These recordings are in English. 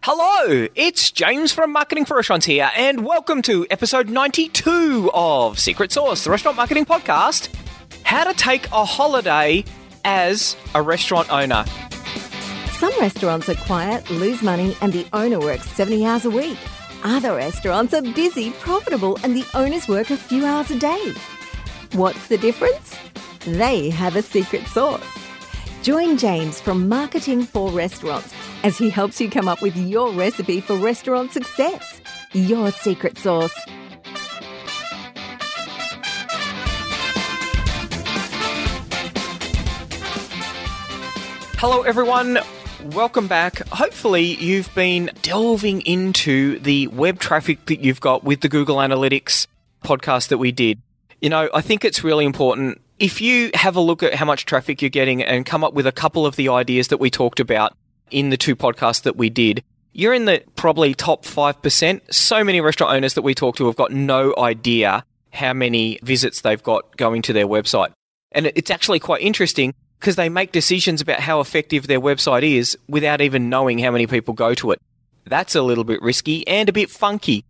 Hello, it's James from Marketing for Restaurants here, and welcome to episode 92 of Secret Sauce, the restaurant marketing podcast. How to take a holiday as a restaurant owner. Some restaurants are quiet, lose money, and the owner works 70 hours a week. Other restaurants are busy, profitable, and the owners work a few hours a day. What's the difference? They have a secret sauce. Join James from Marketing for Restaurants as he helps you come up with your recipe for restaurant success. Your secret sauce. Hello everyone, welcome back. Hopefully you've been delving into the web traffic that you've got with the Google Analytics podcast that we did. You know, I think it's really important if you have a look at how much traffic you're getting and come up with a couple of the ideas that we talked about in the two podcasts that we did, you're in the probably top 5%. So many restaurant owners that we talk to have got no idea how many visits they've got going to their website. And it's actually quite interesting because they make decisions about how effective their website is without even knowing how many people go to it. That's a little bit risky and a bit funky.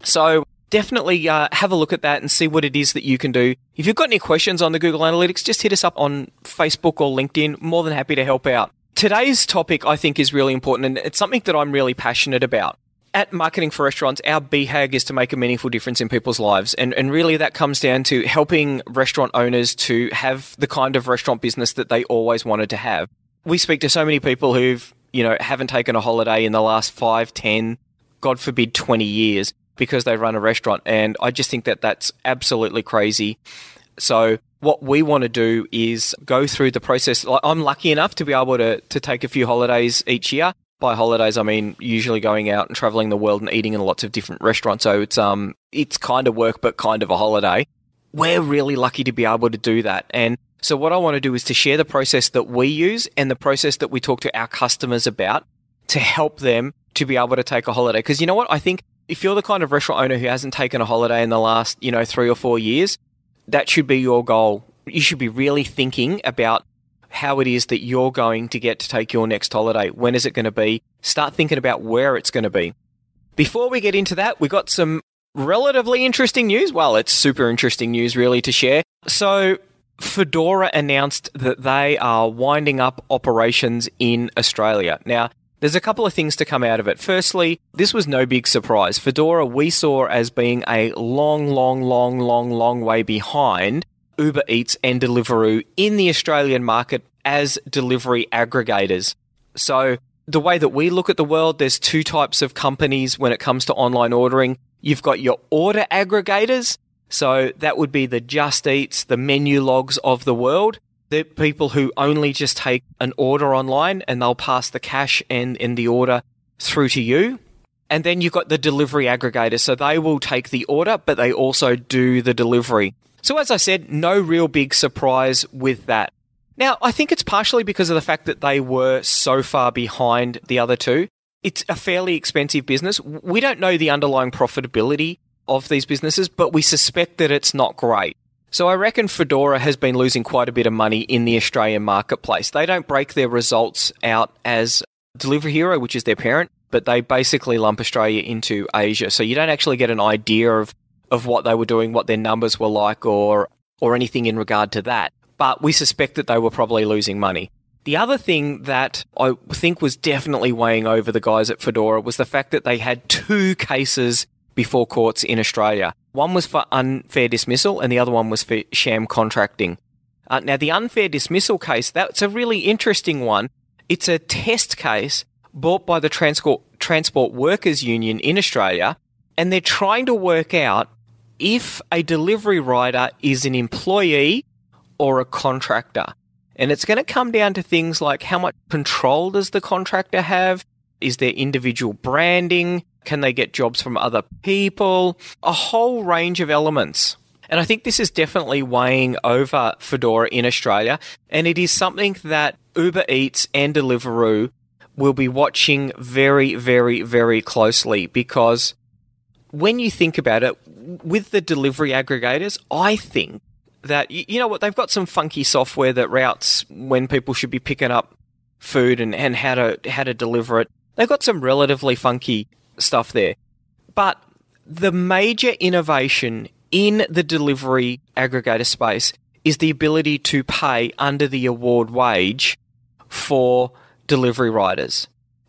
So definitely have a look at that and see what it is that you can do. If you've got any questions on the Google Analytics, just hit us up on Facebook or LinkedIn. More than happy to help out. Today's topic, I think, is really important, and it's something that I'm really passionate about. At Marketing for Restaurants, our BHAG is to make a meaningful difference in people's lives. And really that comes down to helping restaurant owners to have the kind of restaurant business that they always wanted to have. We speak to so many people who've, haven't taken a holiday in the last 5, 10, God forbid 20 years because they run a restaurant. And I just think that that's absolutely crazy. So what we want to do is go through the process. I'm lucky enough to be able to take a few holidays each year. By holidays, I mean usually going out and traveling the world and eating in lots of different restaurants. So it's kind of work, but kind of a holiday. We're really lucky to be able to do that. And so what I want to do is to share the process that we use and the process that we talk to our customers about to help them to be able to take a holiday. Because you know what? I think if you're the kind of restaurant owner who hasn't taken a holiday in the last, 3 or 4 years, that should be your goal. You should be really thinking about how it is that you're going to get to take your next holiday. When is it going to be? Start thinking about where it's going to be. Before we get into that, we got some relatively interesting news. Well, it's super interesting news really to share. So Foodora announced that they are winding up operations in Australia. Now, there's a couple of things to come out of it. Firstly, this was no big surprise. Foodora we saw as being a long way behind UberEats and Deliveroo in the Australian market as delivery aggregators. So the way that we look at the world, there's two types of companies when it comes to online ordering. You've got your order aggregators. So that would be the Just Eats, the Menu Logs of the world. They're people who only just take an order online and they'll pass the cash and the order through to you. And then you've got the delivery aggregators. So they will take the order, but they also do the delivery. So as I said, no real big surprise with that. Now, I think it's partially because of the fact that they were so far behind the other two. It's a fairly expensive business. We don't know the underlying profitability of these businesses, but we suspect that it's not great. So I reckon Foodora has been losing quite a bit of money in the Australian marketplace. They don't break their results out as Delivery Hero, which is their parent, but they basically lump Australia into Asia. So you don't actually get an idea of what they were doing, what their numbers were like, or anything in regard to that. But we suspect that they were probably losing money. The other thing that I think was definitely weighing over the guys at Foodora was the fact that they had 2 cases before courts in Australia. One was for unfair dismissal and the other one was for sham contracting. Now, the unfair dismissal case, that's a really interesting one. It's a test case brought by the Transport Workers Union in Australia, and they're trying to work out if a delivery rider is an employee or a contractor. And it's going to come down to things like how much control does the contractor have? Is there individual branding? Can they get jobs from other people? A whole range of elements. And I think this is definitely weighing over Foodora in Australia. And it is something that UberEats and Deliveroo will be watching very, very, very closely, because when you think about it, with the delivery aggregators, I think that, you know what, they've got some funky software that routes when people should be picking up food and how to deliver it. They've got some relatively funky stuff there. But the major innovation in the delivery aggregator space is the ability to pay under the award wage for delivery riders.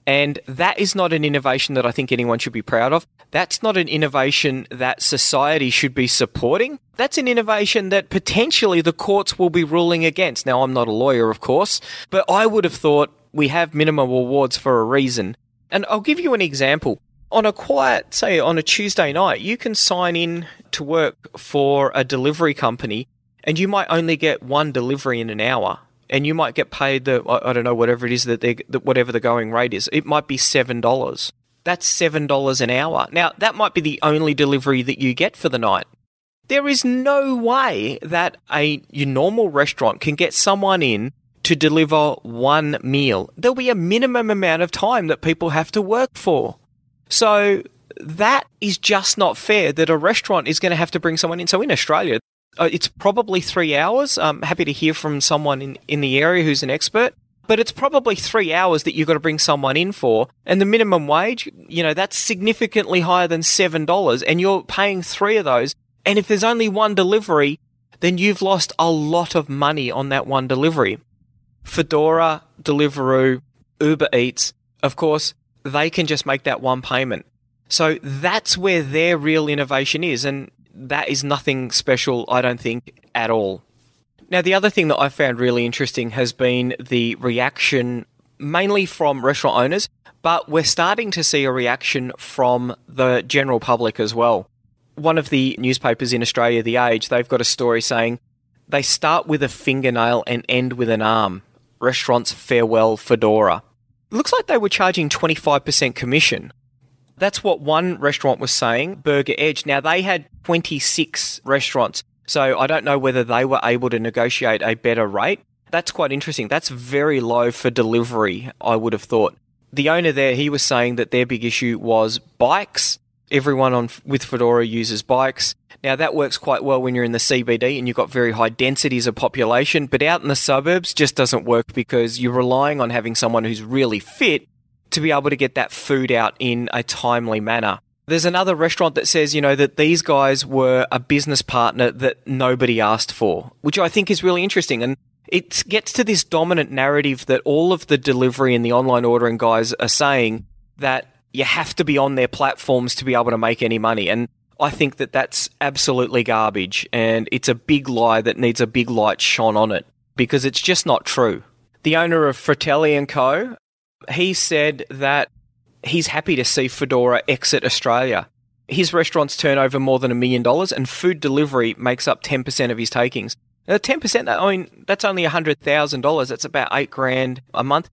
And that is not an innovation that I think anyone should be proud of. That's not an innovation that society should be supporting. That's an innovation that potentially the courts will be ruling against. Now, I'm not a lawyer, of course, but I would have thought we have minimum awards for a reason. And I'll give you an example. On a quiet, say on a Tuesday night, you can sign in to work for a delivery company and you might only get one delivery in an hour. And you might get paid I don't know, whatever it is whatever the going rate is. It might be $7. That's $7 an hour. Now, that might be the only delivery that you get for the night. There is no way that your normal restaurant can get someone in to deliver one meal. There'll be a minimum amount of time that people have to work for. So that is just not fair that a restaurant is going to have to bring someone in. So in Australia, it's probably 3 hours. I'm happy to hear from someone in the area who's an expert. But it's probably 3 hours that you've got to bring someone in for. And the minimum wage, that's significantly higher than $7. And you're paying 3 of those. And if there's only one delivery, then you've lost a lot of money on that one delivery. Foodora, Deliveroo, UberEats, of course, they can just make that one payment. So that's where their real innovation is. And that is nothing special, I don't think, at all. Now, the other thing that I found really interesting has been the reaction mainly from restaurant owners, but we're starting to see a reaction from the general public as well. One of the newspapers in Australia, The Age, they've got a story saying, they start with a fingernail and end with an arm. Restaurants farewell Foodora. It looks like they were charging 25% commission. That's what one restaurant was saying, Burger Edge. Now, they had 26 restaurants, so I don't know whether they were able to negotiate a better rate. That's quite interesting. That's very low for delivery, I would have thought. The owner there, he was saying that their big issue was bikes. Everyone with Foodora uses bikes. Now, that works quite well when you're in the CBD and you've got very high densities of population, but out in the suburbs just doesn't work because you're relying on having someone who's really fit to be able to get that food out in a timely manner. There's another restaurant that says, that these guys were a business partner that nobody asked for, which I think is really interesting. And it gets to this dominant narrative that all of the delivery and the online ordering guys are saying that you have to be on their platforms to be able to make any money. And I think that that's absolutely garbage. And it's a big lie that needs a big light shone on it because it's just not true. The owner of Fratelli & Co., he said that he's happy to see Foodora exit Australia. His restaurants turn over more than $1 million and food delivery makes up 10% of his takings. Now, 10%, that's only $100,000. That's about $8,000 a month.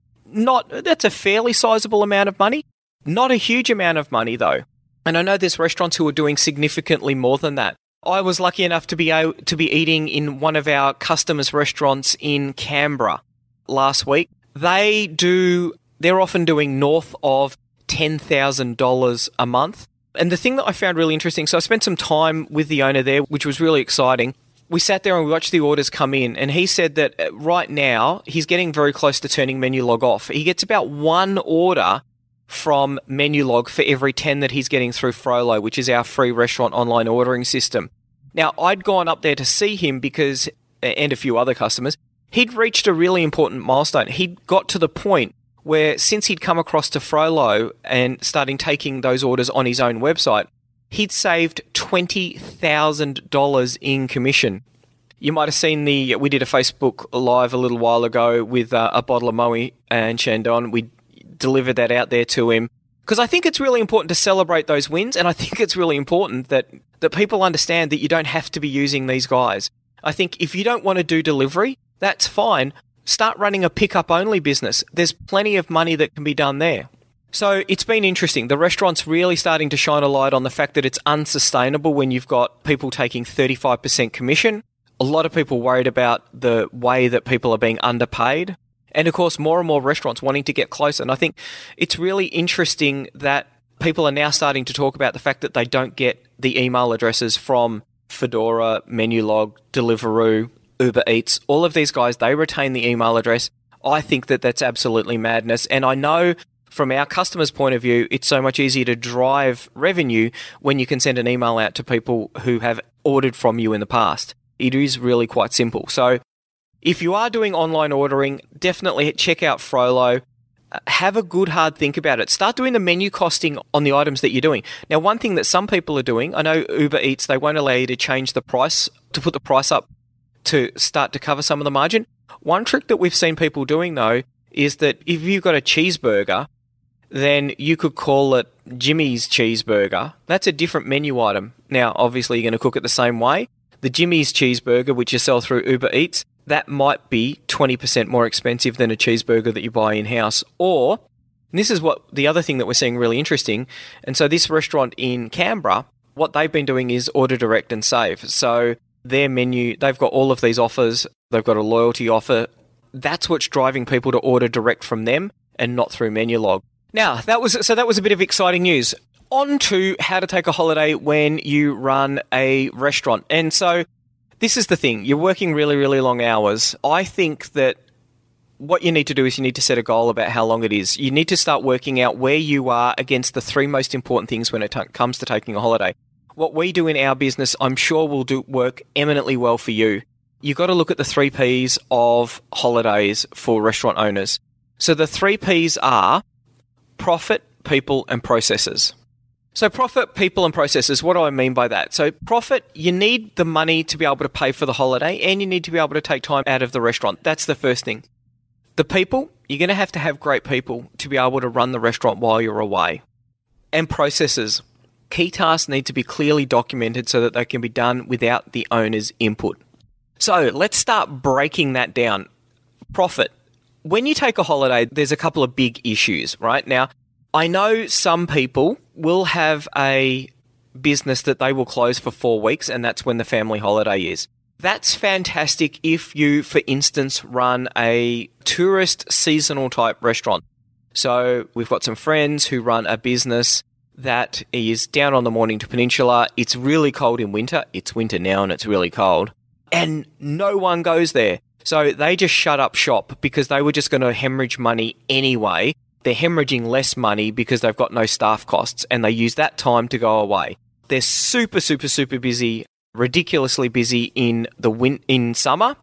That's a fairly sizable amount of money. Not a huge amount of money, though. And I know there's restaurants who are doing significantly more than that. I was lucky enough to be eating in one of our customers' restaurants in Canberra last week. They're often doing north of $10,000 a month. And the thing that I found really interesting, so I spent some time with the owner there, which was really exciting. We sat there and we watched the orders come in, and he said that right now he's getting very close to turning Menulog off. He gets about one order from Menulog for every 10 that he's getting through Frollo, which is our free restaurant online ordering system. Now, I'd gone up there to see him because, and a few other customers, he'd reached a really important milestone. He'd got to the point where since he'd come across to Frollo and starting taking those orders on his own website, he'd saved $20,000 in commission. You might have seen we did a Facebook Live a little while ago with a bottle of Moe and Shandon. We delivered that out there to him because I think it's really important to celebrate those wins, and I think it's really important that people understand that you don't have to be using these guys. I think if you don't want to do delivery, that's fine. Start running a pickup-only business. There's plenty of money that can be done there. So it's been interesting. The restaurant's really starting to shine a light on the fact that it's unsustainable when you've got people taking 35% commission. A lot of people worried about the way that people are being underpaid. And of course, more and more restaurants wanting to get closer. And I think it's really interesting that people are now starting to talk about the fact that they don't get the email addresses from Foodora, Menulog, Deliveroo, UberEats, all of these guys, they retain the email address. I think that that's absolutely madness. And I know from our customer's point of view, it's so much easier to drive revenue when you can send an email out to people who have ordered from you in the past. It is really quite simple. So if you are doing online ordering, definitely check out Frollo. Have a good hard think about it. Start doing the menu costing on the items that you're doing. Now, one thing that some people are doing, I know UberEats, they won't allow you to change the price, to put the price up to start to cover some of the margin. One trick that we've seen people doing, though, is that if you've got a cheeseburger, then you could call it Jimmy's cheeseburger. That's a different menu item. Now, obviously, you're going to cook it the same way. The Jimmy's cheeseburger, which you sell through UberEats, that might be 20% more expensive than a cheeseburger that you buy in-house. Or, and this is what the other thing that we're seeing really interesting, and so this restaurant in Canberra, what they've been doing is order direct and save. So their menu, they've got all of these offers. They've got a loyalty offer. That's what's driving people to order direct from them and not through Menulog. Now, that was a bit of exciting news. On to how to take a holiday when you run a restaurant. And so this is the thing. You're working really, really long hours. I think that what you need to do is you need to set a goal about how long it is. You need to start working out where you are against the three most important things when it comes to taking a holiday. What we do in our business, I'm sure will work eminently well for you. You've got to look at the 3 Ps of holidays for restaurant owners. So the 3 Ps are profit, people, and processes. So profit, people, and processes, what do I mean by that? So profit, you need the money to be able to pay for the holiday, and you need to be able to take time out of the restaurant. That's the first thing. The people, you're going to have great people to be able to run the restaurant while you're away. And processes, key tasks need to be clearly documented so that they can be done without the owner's input. So let's start breaking that down. Profit. When you take a holiday, there's a couple of big issues, right? Now, I know some people will have a business that they will close for 4 weeks, and that's when the family holiday is. That's fantastic if you, for instance, run a tourist seasonal type restaurant. So we've got some friends who run a business that is down on the Mornington Peninsula. It's really cold in winter. It's winter now and it's really cold. And no one goes there. So they just shut up shop because they were just going to hemorrhage money anyway. They're hemorrhaging less money because they've got no staff costs, and they use that time to go away. They're super, super, super busy, ridiculously busy in summer.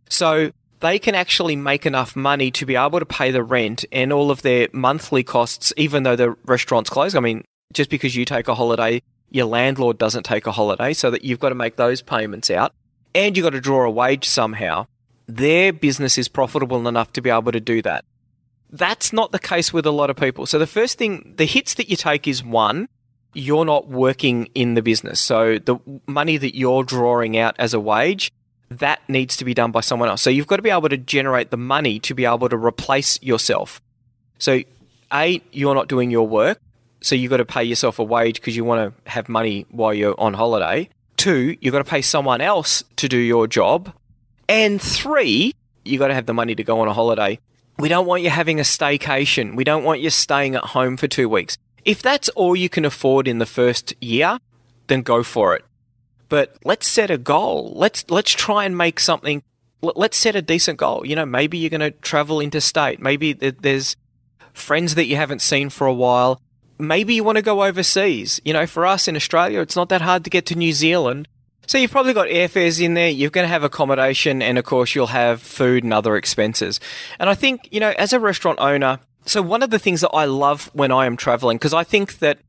So they can actually make enough money to be able to pay the rent and all of their monthly costs, even though the restaurant's closed. I mean, just because you take a holiday, your landlord doesn't take a holiday, so that you've got to make those payments out, and you've got to draw a wage somehow. Their business is profitable enough to be able to do that. That's not the case with a lot of people. So the first thing, the hits that you take is, one, you're not working in the business. So the money that you're drawing out as a wage, that needs to be done by someone else. So you've got to be able to generate the money to be able to replace yourself. So A, you're not doing your work, so you've got to pay yourself a wage because you want to have money while you're on holiday. 2, you've got to pay someone else to do your job. And 3, you've got to have the money to go on a holiday. We don't want you having a staycation. We don't want you staying at home for 2 weeks. If that's all you can afford in the first year, then go for it. But let's set a goal. Let's try and make something. Let's set a decent goal. You know, maybe you're going to travel interstate. Maybe there's friends that you haven't seen for a while. Maybe you want to go overseas. You know, for us in Australia, it's not that hard to get to New Zealand. So you've probably got airfares in there, you're going to have accommodation, and of course you'll have food and other expenses. And I think, you know, as a restaurant owner, so one of the things that I love when I am traveling, because I think that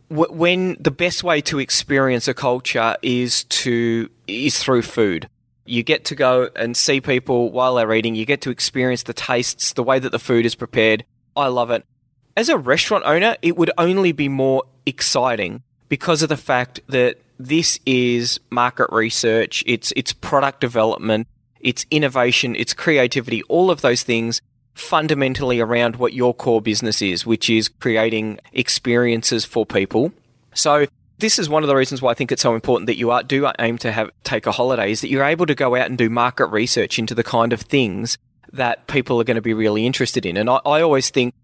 when the best way to experience a culture is through food. You get to go and see people while they're eating, you get to experience the tastes, the way that the food is prepared. I love it. As a restaurant owner, it would only be more exciting because of the fact that this is market research, it's product development, it's innovation, it's creativity, all of those things fundamentally around what your core business is, which is creating experiences for people. So this is one of the reasons why I think it's so important that you do aim to take a holiday, is that you're able to go out and do market research into the kind of things that people are going to be really interested in. And I always think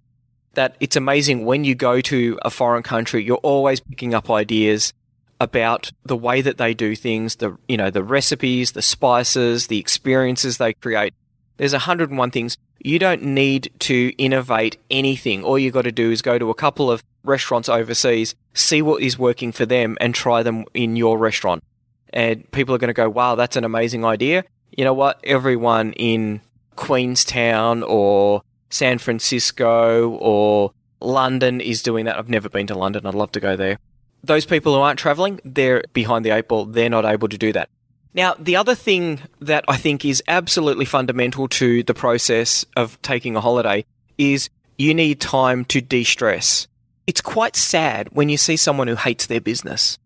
that it's amazing when you go to a foreign country, you're always picking up ideas about the way that they do things, the recipes, the spices, the experiences they create. There's 101 things. You don't need to innovate anything. All you got to do is go to a couple of restaurants overseas, see what is working for them, and try them in your restaurant. And people are going to go, wow, that's an amazing idea. You know what? Everyone in Queenstown or San Francisco or London is doing that. I've never been to London. I'd love to go there. Those people who aren't traveling, they're behind the eight ball. They're not able to do that. Now, the other thing that I think is absolutely fundamental to the process of taking a holiday is you need time to de-stress. It's quite sad when you see someone who hates their business,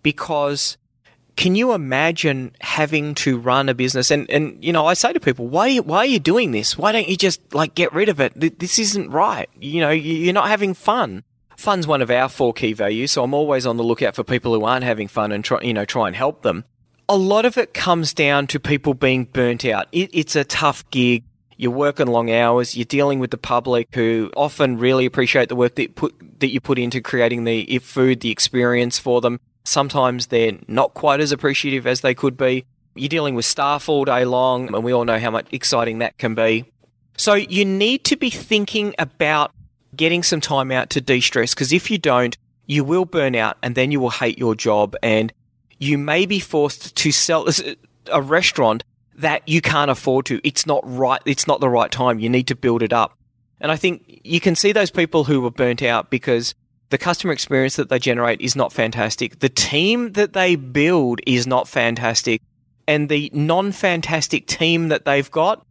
because can you imagine having to run a business? And you know, I say to people, why are you doing this? Why don't you just get rid of it? This isn't right. You know, you're not having fun. Fun's one of our 4 key values, so I'm always on the lookout for people who aren't having fun and try and help them. A lot of it comes down to people being burnt out. It's a tough gig. You're working long hours. You're dealing with the public who often really appreciate the work that you put into creating the food, the experience for them. Sometimes they're not quite as appreciative as they could be. You're dealing with staff all day long, and we all know how much exciting that can be. So you need to be thinking about getting some time out to de-stress, because if you don't, you will burn out and then you will hate your job, and you may be forced to sell a restaurant that you can't afford to. It's not right. It's not the right time. You need to build it up. And I think you can see those people who were burnt out because the customer experience that they generate is not fantastic. The team that they build is not fantastic. And the non-fantastic team that they've got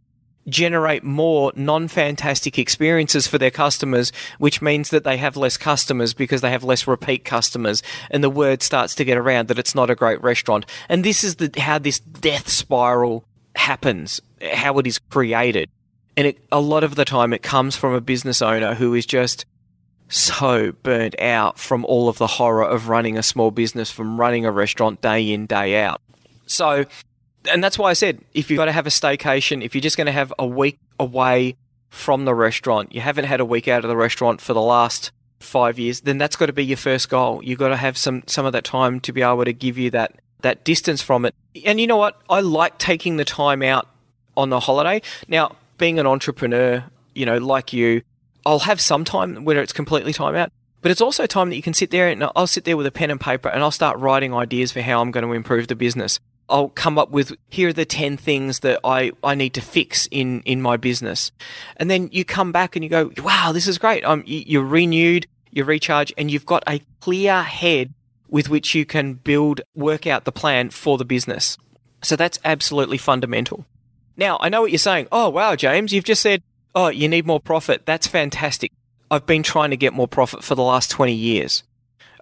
generate more non-fantastic experiences for their customers, which means that they have less customers because they have less repeat customers, and the word starts to get around that it's not a great restaurant. And this is how this death spiral happens, how it is created. And a lot of the time it comes from a business owner who is just so burnt out from all of the horror of running a small business, from running a restaurant day in, day out. So, and that's why I said, if you've got to have a staycation, if you're just going to have a week away from the restaurant, you haven't had a week out of the restaurant for the last 5 years, then that's got to be your first goal. You've got to have some of that time to be able to give you that distance from it. And you know what? I like taking the time out on the holiday. Now, being an entrepreneur, you know, like you, I'll have some time where it's completely time out, but it's also time that you can sit there, and I'll sit there with a pen and paper and I'll start writing ideas for how I'm going to improve the business. I'll come up with, here are the 10 things that I need to fix in my business. And then you come back and you go, wow, this is great. You're renewed, you recharge, and you've got a clear head with which you can work out the plan for the business. So that's absolutely fundamental. Now, I know what you're saying. Oh, wow, James, you've just said, oh, you need more profit. That's fantastic. I've been trying to get more profit for the last 20 years.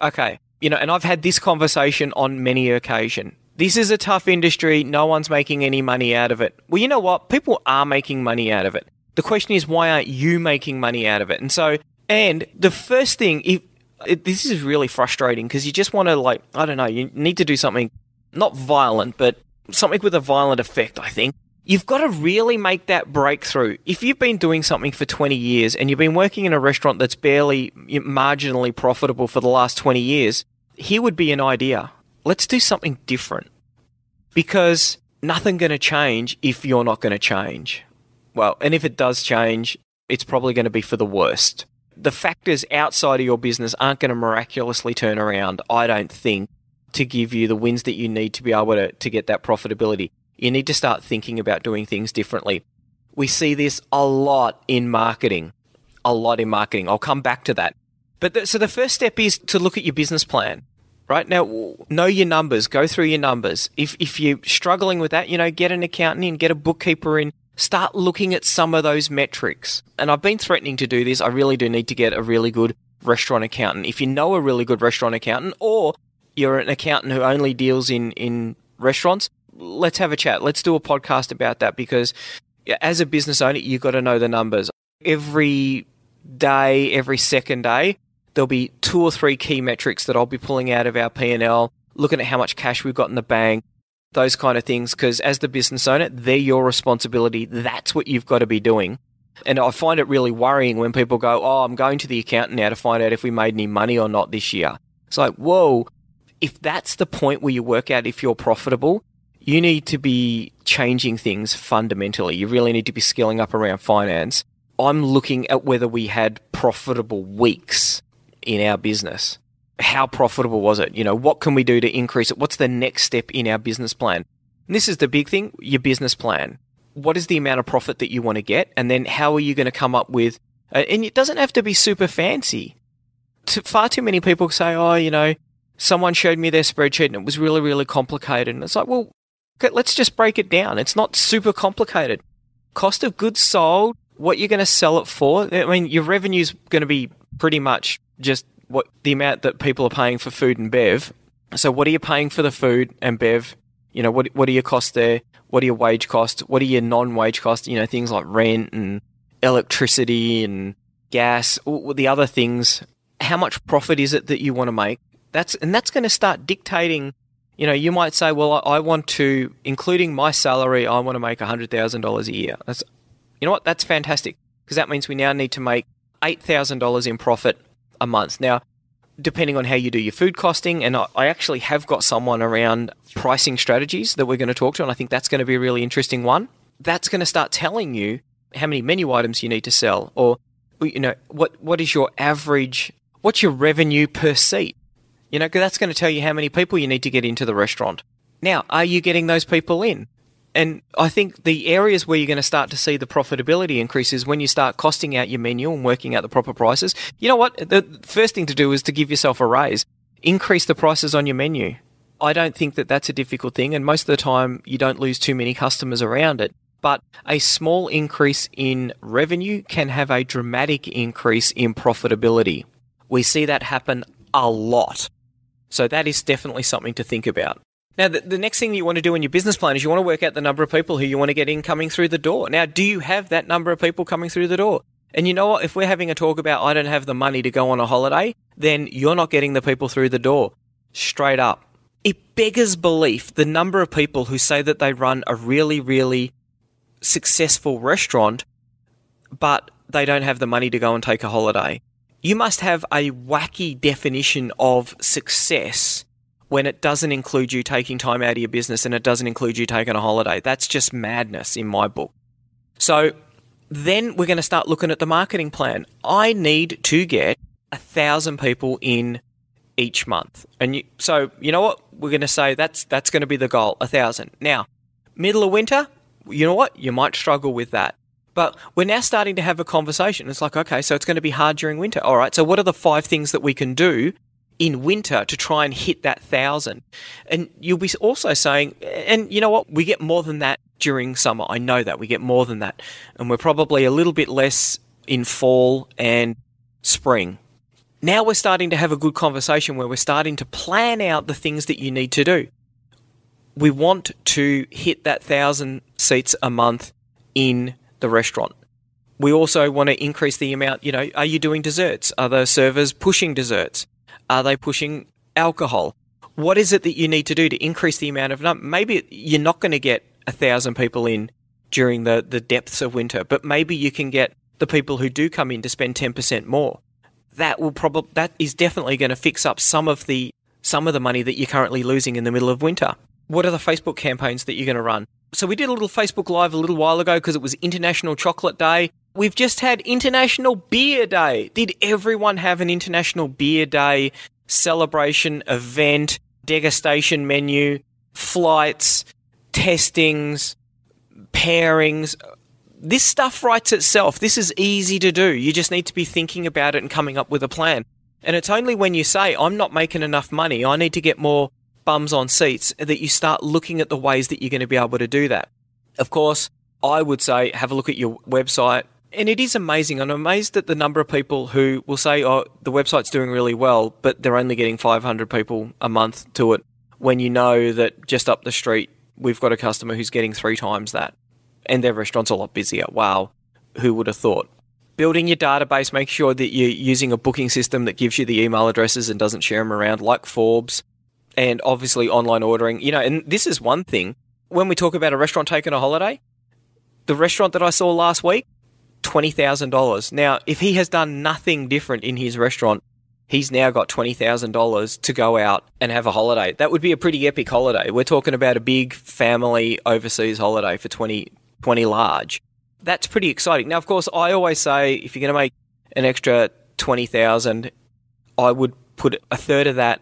Okay. You know, and I've had this conversation on many occasions. This is a tough industry. No one's making any money out of it. Well, you know what? People are making money out of it. The question is, why aren't you making money out of it? And the first thing, this is really frustrating because you just want to I don't know, you need to do something not violent, but something with a violent effect, I think. You've got to really make that breakthrough. If you've been doing something for 20 years and you've been working in a restaurant that's barely marginally profitable for the last 20 years, here would be an idea. Let's do something different, because nothing's going to change if you're not going to change. Well, and if it does change, it's probably going to be for the worst. The factors outside of your business aren't going to miraculously turn around, I don't think, to give you the wins that you need to be able to get that profitability. You need to start thinking about doing things differently. We see this a lot in marketing. I'll come back to that. But so the first step is to look at your business plan. Right now, know your numbers, go through your numbers. If you're struggling with that, get an accountant in, get a bookkeeper in, start looking at some of those metrics. And I've been threatening to do this. I really do need to get a really good restaurant accountant. If you know a really good restaurant accountant, or you're an accountant who only deals in restaurants, let's have a chat. Let's do a podcast about that, because as a business owner, you've got to know the numbers. Every day, every second day, there'll be 2 or 3 key metrics that I'll be pulling out of our P&L, looking at how much cash we've got in the bank, those kind of things, because as the business owner, they're your responsibility. That's what you've got to be doing. And I find it really worrying when people go, oh, I'm going to the accountant now to find out if we made any money or not this year. It's like, whoa, if that's the point where you work out if you're profitable, you need to be changing things fundamentally. You really need to be skilling up around finance. I'm looking at whether we had profitable weeks in our business. How profitable was it? What can we do to increase it? What's the next step in our business plan? And this is the big thing, your business plan. What is the amount of profit that you want to get? And then how are you going to come up with, and it doesn't have to be super fancy. Far too many people say, someone showed me their spreadsheet and it was really, really complicated. And it's like, well, let's just break it down. It's not super complicated. Cost of goods sold, what you're going to sell it for. I mean, your revenue's going to be pretty much just what the amount that people are paying for food and bev. So what are you paying for the food and bev? What are your costs there? What are your wage costs? What are your non-wage costs? Things like rent and electricity and gas, all the other things. How much profit is it that you want to make? That's going to start dictating. You might say, well, I want to, including my salary, I want to make $100,000 a year. That's fantastic, because that means we now need to make $8,000 in profit a month. Now, depending on how you do your food costing, and I actually have got someone around pricing strategies that we're going to talk to, and I think that's going to be a really interesting one. That's going to start telling you how many menu items you need to sell, or what is your average, what's your revenue per seat? Because that's going to tell you how many people you need to get into the restaurant. Now, are you getting those people in? And I think the areas where you're going to start to see the profitability increase is when you start costing out your menu and working out the proper prices. You know what? The first thing to do is to give yourself a raise. Increase the prices on your menu. I don't think that that's a difficult thing, and most of the time you don't lose too many customers around it. But a small increase in revenue can have a dramatic increase in profitability. We see that happen a lot. So that is definitely something to think about. Now, the next thing you want to do in your business plan is you want to work out the number of people who you want to get in coming through the door. Now, do you have that number of people coming through the door? And you know what? If we're having a talk about I don't have the money to go on a holiday, then you're not getting the people through the door. Straight up. It beggars belief, the number of people who say that they run a really, really successful restaurant, but they don't have the money to go and take a holiday. You must have a wacky definition of success when it doesn't include you taking time out of your business and it doesn't include you taking a holiday. That's just madness in my book. So then we're going to start looking at the marketing plan. I need to get 1,000 people in each month. And so you know what? We're going to say that's going to be the goal, 1,000. Now, middle of winter, you know what? You might struggle with that. But we're now starting to have a conversation. It's like, okay, so it's going to be hard during winter. All right, so what are the 5 things that we can do in winter to try and hit that 1,000? And you'll be also saying, and you know what? We get more than that during summer. I know that. We get more than that. And we're probably a little bit less in fall and spring. Now we're starting to have a good conversation where we're starting to plan out the things that you need to do. We want to hit that 1,000 seats a month in the restaurant. We also want to increase the amount, are you doing desserts? Are the servers pushing desserts? Are they pushing alcohol? What is it that you need to do to increase the amount of number? Maybe you're not going to get 1,000 people in during the depths of winter, but maybe you can get the people who do come in to spend 10% more. That is definitely going to fix up some of the money that you're currently losing in the middle of winter. What are the Facebook campaigns that you're going to run? So we did a little Facebook Live a little while ago because it was International Chocolate Day. We've just had International Beer Day. Did everyone have an International Beer Day celebration, event, degustation menu, flights, testings, pairings? This stuff writes itself. This is easy to do. You just need to be thinking about it and coming up with a plan. And it's only when you say, I'm not making enough money, I need to get more bums on seats, that you start looking at the ways that you're going to be able to do that. Of course, I would say have a look at your website. And it is amazing. I'm amazed at the number of people who will say, oh, the website's doing really well, but they're only getting 500 people a month to it, when you know that just up the street, we've got a customer who's getting 3 times that. And their restaurant's a lot busier. Wow. Who would have thought? Building your database, make sure that you're using a booking system that gives you the email addresses and doesn't share them around, like Forbes. And obviously online ordering, and this is one thing. When we talk about a restaurant taking a holiday, the restaurant that I saw last week, $20,000. Now, if he has done nothing different in his restaurant, he's now got $20,000 to go out and have a holiday. That would be a pretty epic holiday. We're talking about a big family overseas holiday for 20 large. That's pretty exciting. Now, of course, I always say if you're going to make an extra $20,000, I would put a third of that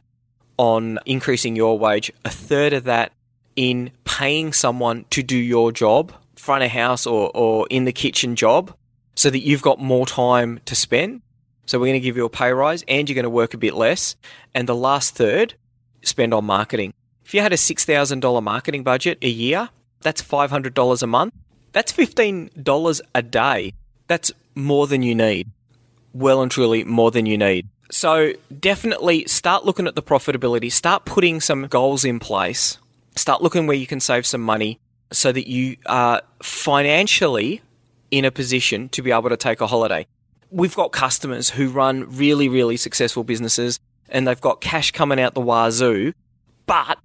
on increasing your wage, a third of that in paying someone to do your job, front of house or in the kitchen job, so that you've got more time to spend. So we're going to give you a pay rise and you're going to work a bit less. And the last third, spend on marketing. If you had a $6,000 marketing budget a year, that's $500 a month. That's $15 a day. That's more than you need. Well and truly more than you need. So definitely start looking at the profitability. Start putting some goals in place. Start looking where you can save some money so that you are financially in a position to be able to take a holiday. We've got customers who run really, really successful businesses and they've got cash coming out the wazoo, but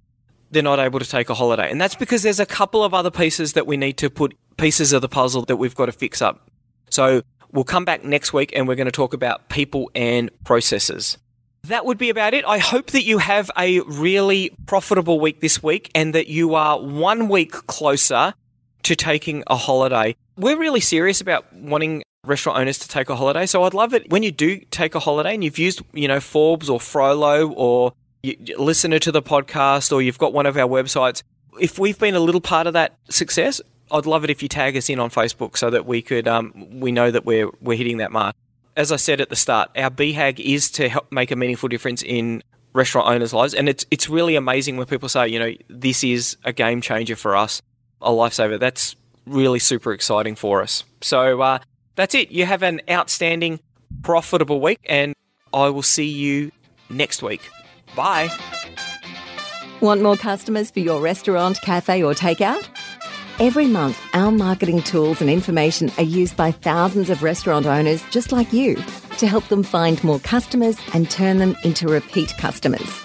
they're not able to take a holiday. And that's because there's a couple of other pieces that we need to put pieces of the puzzle that we've got to fix up. So we'll come back next week and we're going to talk about people and processes. That would be about it. I hope that you have a really profitable week this week and that you are 1 week closer to taking a holiday. We're really serious about wanting restaurant owners to take a holiday. So I'd love it when you do take a holiday and you've used, Forbes or Frollo or you listener to the podcast or you've got one of our websites. If we've been a little part of that success, I'd love it if you tag us in on Facebook so that we could we know that we're hitting that mark. As I said at the start, our BHAG is to help make a meaningful difference in restaurant owners' lives. And it's really amazing when people say, this is a game changer for us, a lifesaver. That's really super exciting for us. So that's it. You have an outstanding, profitable week, and I will see you next week. Bye. Want more customers for your restaurant, cafe or takeout? Every month, our marketing tools and information are used by thousands of restaurant owners just like you to help them find more customers and turn them into repeat customers.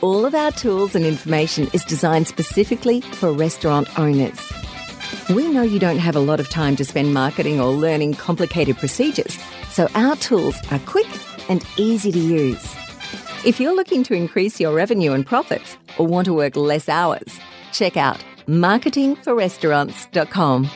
All of our tools and information is designed specifically for restaurant owners. We know you don't have a lot of time to spend marketing or learning complicated procedures, so our tools are quick and easy to use. If you're looking to increase your revenue and profits or want to work less hours, check out marketingforrestaurants.com.